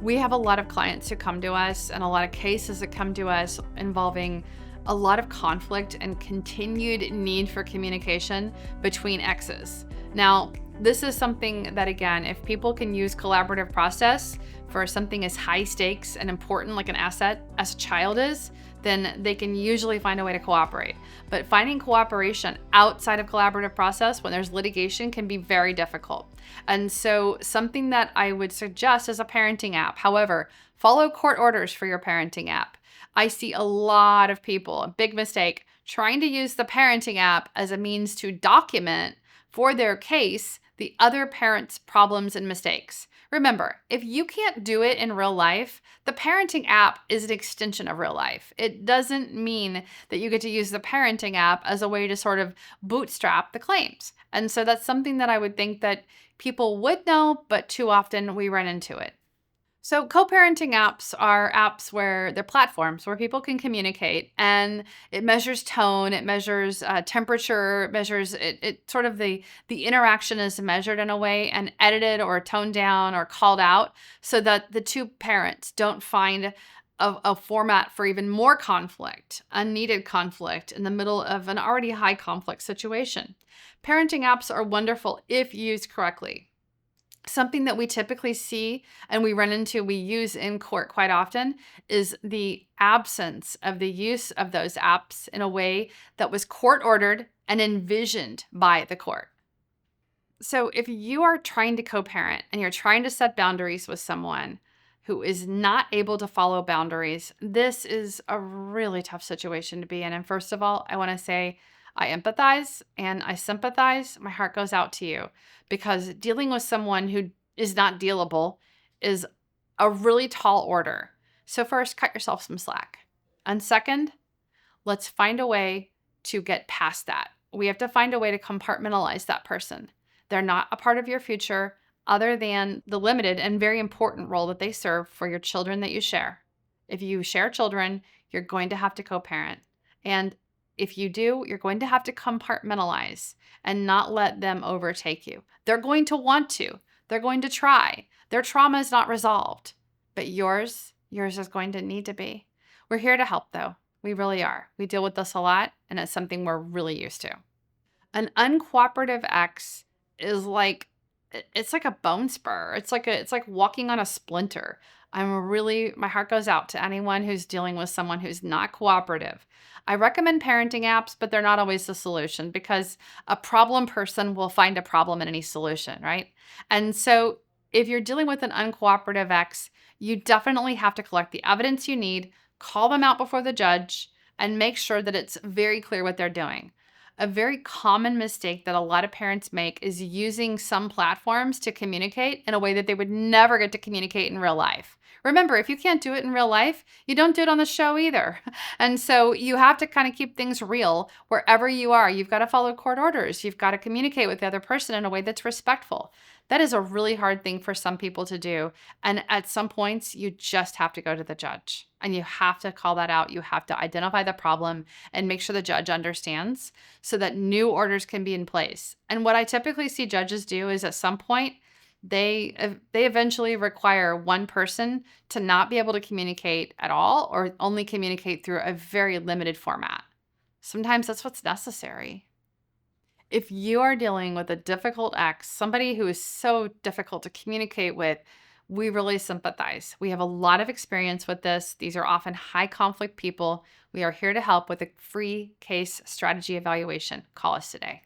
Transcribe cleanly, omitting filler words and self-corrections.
We have a lot of clients who come to us and a lot of cases that come to us involving a lot of conflict and continued need for communication between exes. Now, this is something that, again, if people can use collaborative process for something as high stakes and important like an asset as a child is, then they can usually find a way to cooperate. But finding cooperation outside of collaborative process when there's litigation can be very difficult. And so something that I would suggest is a parenting app. However, follow court orders for your parenting app. I see a lot of people, a big mistake, trying to use the parenting app as a means to document for their case the other parent's problems and mistakes. Remember, if you can't do it in real life, the parenting app is an extension of real life. It doesn't mean that you get to use the parenting app as a way to sort of bootstrap the claims. And so that's something that I would think that people would know, but too often we run into it. So co-parenting apps are apps where they're platforms where people can communicate, and it measures tone, it measures temperature, it measures it sort of the interaction is measured in a way and edited or toned down or called out so that the two parents don't find a format for even more conflict, unneeded conflict in the middle of an already high conflict situation. Parenting apps are wonderful if used correctly. Something that we typically see and we run into, we use in court quite often, is the absence of the use of those apps in a way that was court ordered and envisioned by the court. So if you are trying to co-parent and you're trying to set boundaries with someone who is not able to follow boundaries, this is a really tough situation to be in. And first of all, I want to say I empathize and I sympathize. My heart goes out to you because dealing with someone who is not dealable is a really tall order. So first, cut yourself some slack. And second, let's find a way to get past that. We have to find a way to compartmentalize that person. They're not a part of your future other than the limited and very important role that they serve for your children that you share. If you share children, you're going to have to co-parent. And if you do, you're going to have to compartmentalize and not let them overtake you. They're going to want to. They're going to try. Their trauma is not resolved, but yours is going to need to be. We're here to help, though. We really are. We deal with this a lot, and it's something we're really used to. An uncooperative ex is like, it's like a bone spur. It's like walking on a splinter. My heart goes out to anyone who's dealing with someone who's not cooperative. I recommend parenting apps, but they're not always the solution because a problem person will find a problem in any solution, right? And so if you're dealing with an uncooperative ex, you definitely have to collect the evidence you need, call them out before the judge, and make sure that it's very clear what they're doing. A very common mistake that a lot of parents make is using some platforms to communicate in a way that they would never get to communicate in real life. Remember, if you can't do it in real life, you don't do it on the show either. And so you have to kind of keep things real wherever you are. You've got to follow court orders. You've got to communicate with the other person in a way that's respectful. That is a really hard thing for some people to do. And at some points, you just have to go to the judge and you have to call that out. You have to identify the problem and make sure the judge understands so that new orders can be in place. And what I typically see judges do is at some point, they eventually require one person to not be able to communicate at all or only communicate through a very limited format. Sometimes that's what's necessary. If you are dealing with a difficult ex, somebody who is so difficult to communicate with, we really sympathize. We have a lot of experience with this. These are often high conflict people. We are here to help with a free case strategy evaluation. Call us today.